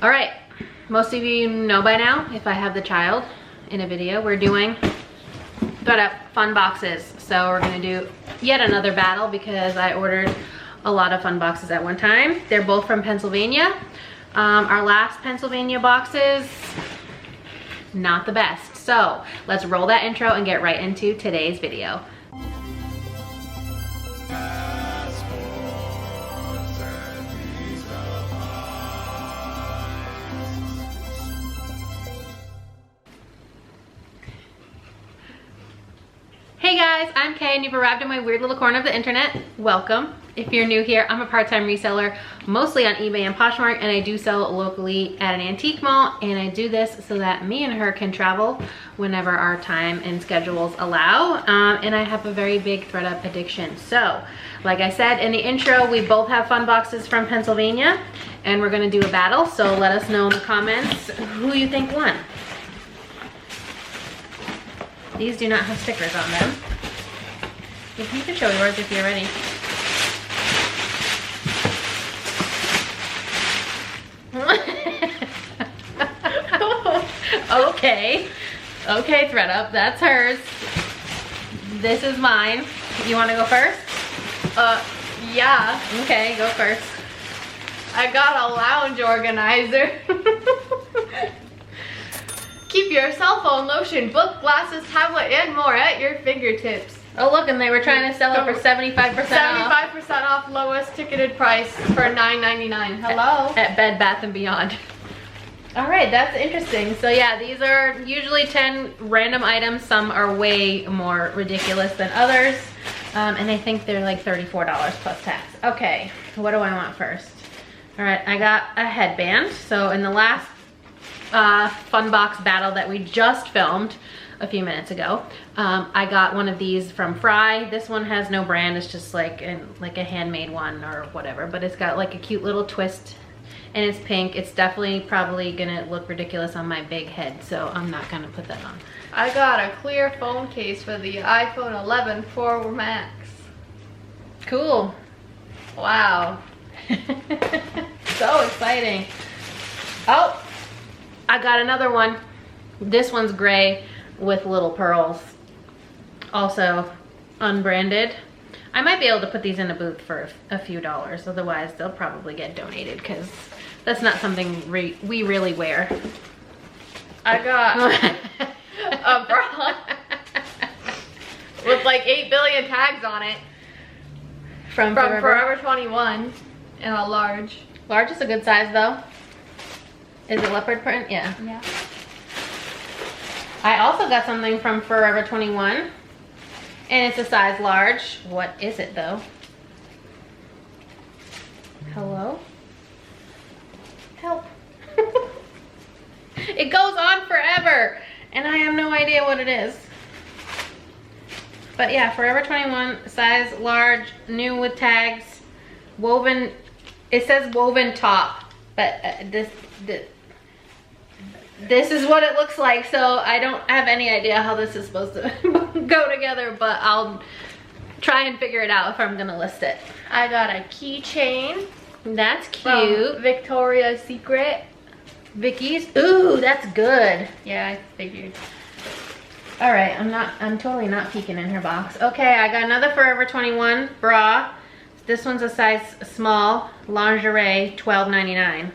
All right, most of you know by now, if I have the child in a video, we're doing ThredUp fun boxes. So we're gonna do yet another battle because I ordered a lot of fun boxes at one time. They're both from Pennsylvania. Our last Pennsylvania boxes, not the best. So let's roll that intro and get right into today's video. Hey guys, I'm Kay and you've arrived in my weird little corner of the internet. Welcome. If you're new here, I'm a part-time reseller, mostly on eBay and Poshmark, and I do sell locally at an antique mall, and I do this so that me and her can travel whenever our time and schedules allow, and I have a very big ThredUp addiction. So, like I said in the intro, we both have fun boxes from Pennsylvania, and we're gonna do a battle, so let us know in the comments who you think won. These do not have stickers on them. You can show yours if you're ready. Okay. Okay, ThredUp, that's hers. This is mine. You want to go first? Yeah. Okay, go first. I got a lounge organizer. Keep your cell phone, lotion, book, glasses, tablet, and more at your fingertips. Oh look, and they were trying to sell it for 75% off. 75% off, lowest ticketed price for $9.99. Hello? At Bed Bath & Beyond. All right, that's interesting. So yeah, these are usually 10 random items. Some are way more ridiculous than others. And I think they're like $34 plus tax. Okay, what do I want first? All right, I got a headband. So in the last fun box battle that we just filmed a few minutes ago, I got one of these from Fry. This one has no brand, it's just like a handmade one or whatever, but it's got like a cute little twist and it's pink. It's definitely probably gonna look ridiculous on my big head, so I'm not gonna put that on. I got a clear phone case for the iPhone 11 Pro Max. Cool. Wow. So exciting. Oh, I got another one. This one's gray with little pearls. Also unbranded. I might be able to put these in a booth for a few dollars. Otherwise, they'll probably get donated because that's not something we really wear. I got a bra with like 8 billion tags on it. From Forever 21 in a large. Large is a good size though. Is it leopard print? Yeah. Yeah. I also got something from Forever 21 and it's a size large. What is it though? Hello? Help. It goes on forever and I have no idea what it is. But yeah, Forever 21, size large, new with tags, woven. It says woven top, but this is what it looks like, so I don't have any idea how this is supposed to go together, but I'll try and figure it out if I'm gonna list it. I got a keychain. That's cute. From Victoria's Secret. Vicky's. Ooh, that's good. Yeah, I figured. All right, I'm totally not peeking in her box. Okay, I got another Forever 21 bra. This one's a size small, lingerie, $12.99.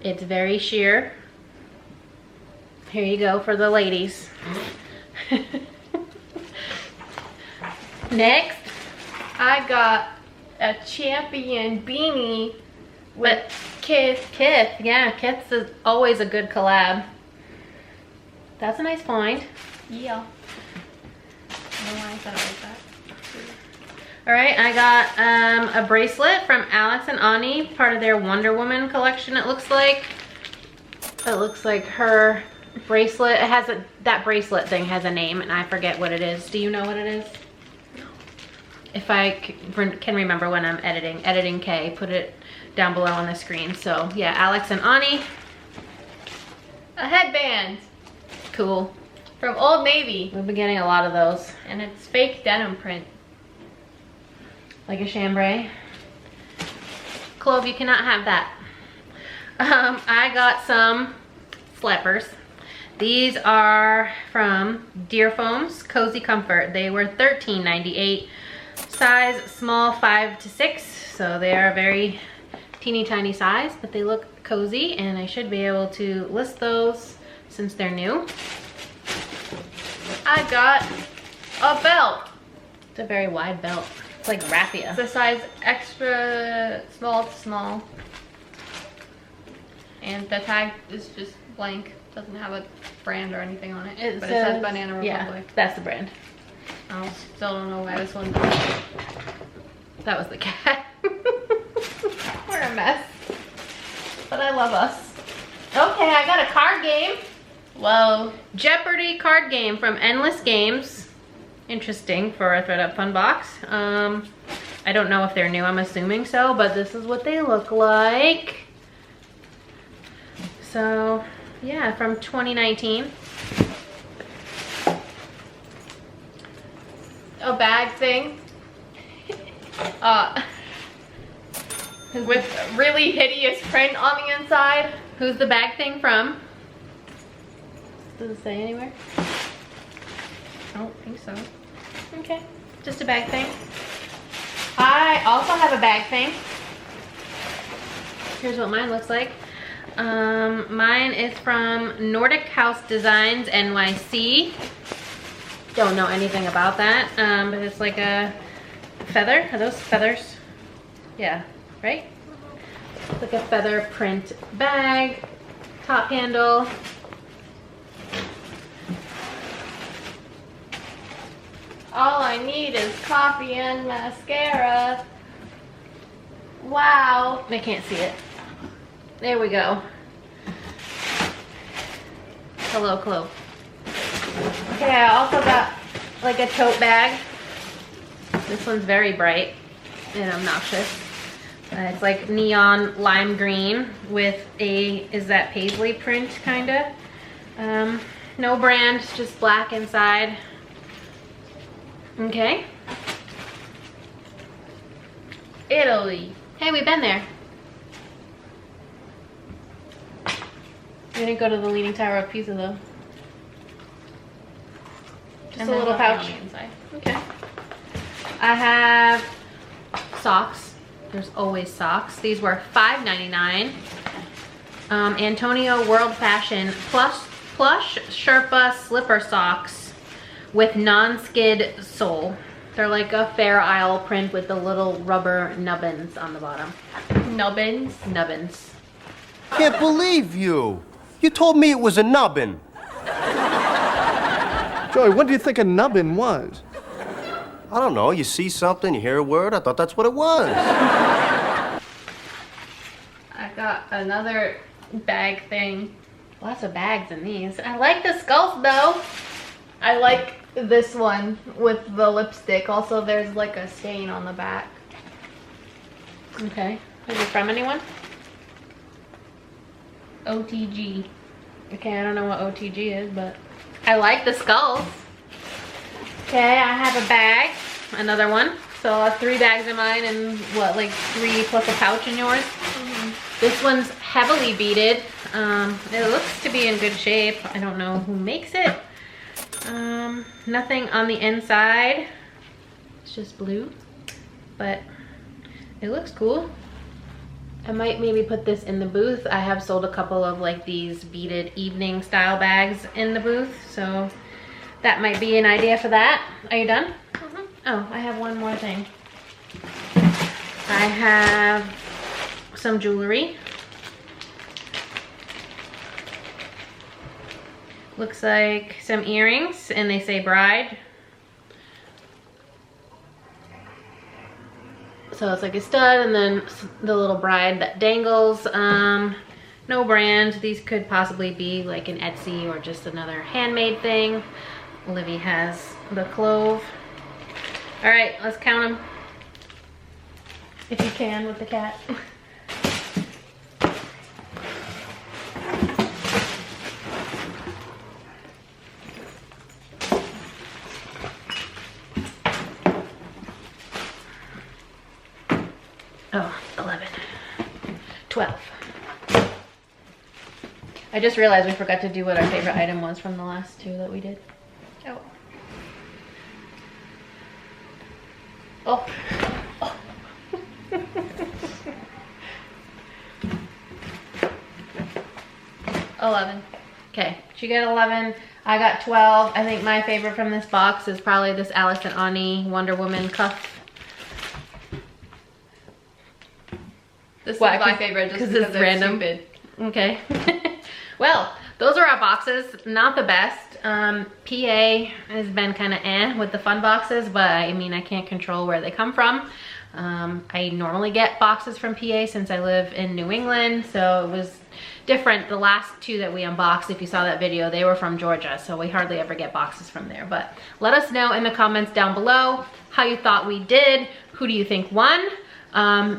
It's very sheer. Here you go for the ladies. Next, I got a Champion beanie with Kith. Yeah, Kith's is always a good collab. That's a nice find. Yeah. I don't know why I said it like that. All right, I got a bracelet from Alex and Ani, part of their Wonder Woman collection. It looks like her bracelet. It has that bracelet thing has a name, and I forget what it is. Do you know what it is? No. If I can remember when I'm editing K, put it down below on the screen. So yeah, Alex and Ani. A headband. Cool. From Old Navy. We've been getting a lot of those. And it's fake denim print. Like a chambray. Clove, you cannot have that. I got some slippers. These are from Deer Foam's Cozy Comfort. They were $13.98. Size small 5 to 6. So they are a very teeny tiny size, but they look cozy, and I should be able to list those since they're new. I got a belt. It's a very wide belt. It's like raffia. It's a size extra small to small. And the tag is just blank. Doesn't have a brand or anything on it. But it says Banana Republic. Yeah, that's the brand. I still don't know why this one. That was the cat. We're a mess. But I love us. Okay, I got a card game. Whoa. Jeopardy card game from Endless Games. Interesting for a ThredUp Fun box. I don't know if they're new, I'm assuming so, but this is what they look like. So, yeah, from 2019. A bag thing. With really hideous print on the inside. Who's the bag thing from? Does it say anywhere? I don't think so. Okay, just a bag thing. I also have a bag thing. Here's what mine looks like. Mine is from Nordic House Designs NYC. Don't know anything about that, but it's like a feather. Are those feathers? Yeah, right? It's like a feather print bag, top handle. All I need is coffee and mascara. Wow. I can't see it. There we go. Hello, Clove. Okay, I also got like a tote bag. This one's very bright and obnoxious. It's like neon lime green with a, is that paisley print kinda? No brand, just black inside. Okay. Italy. Hey, we've been there. We didn't go to the Leaning Tower of Pisa though. Just a little pouch. Inside. Okay. I have socks. There's always socks. These were $5.99. Antonio World Fashion plush Sherpa slipper socks with non-skid sole. They're like a Fair Isle print with the little rubber nubbins on the bottom. Nubbins? Nubbins. Can't believe you. You told me it was a nubbin. Joey, what do you think a nubbin was? I don't know. You see something, you hear a word. I thought that's what it was. I got another bag thing. Lots of bags in these. I like the skulls though. I like this one with the lipstick. Also, there's like a stain on the back. Okay. Is it from anyone? OTG. Okay, I don't know what OTG is, but I like the skulls. Okay, I have a bag, another one. So I have 3 bags in mine and what, like 3 plus a pouch in yours? This one's heavily beaded. It looks to be in good shape. I don't know who makes it. Nothing on the inside. It's just blue, but it looks cool. I might maybe put this in the booth. I have sold a couple of like these beaded evening style bags in the booth, so that might be an idea for that. Are you done? Oh, I have one more thing. I have some jewelry. Looks like some earrings, and they say bride. So it's like a stud and then the little bride that dangles. No brand. These could possibly be like an Etsy or just another handmade thing. Livy has the clove. All right, let's count them. If you can with the cat. Oh, 11. 12. I just realized we forgot to do what our favorite item was from the last two that we did. Oh. Oh. Oh. 11. Okay, she got 11. I got 12. I think my favorite from this box is probably this Alice and Ani Wonder Woman cuff. This is my favorite just because it's random. Stupid. Okay. Well, those are our boxes. Not the best. PA has been kind of with the fun boxes, but I mean, I can't control where they come from. I normally get boxes from PA since I live in New England, so it was different. The last two that we unboxed, if you saw that video, they were from Georgia, so we hardly ever get boxes from there. But let us know in the comments down below how you thought we did. Who do you think won?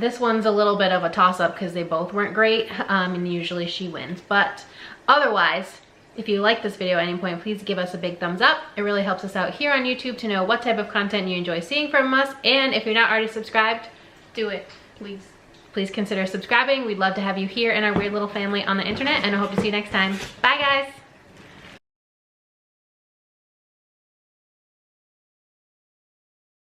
This one's a little bit of a toss-up because they both weren't great, and usually she wins. But otherwise, if you like this video at any point, please give us a big thumbs up. It really helps us out here on YouTube to know what type of content you enjoy seeing from us. And if you're not already subscribed, Do it, please. please consider subscribing. We'd love to have you here in our weird little family on the internet, and I hope to see you next time. Bye, guys.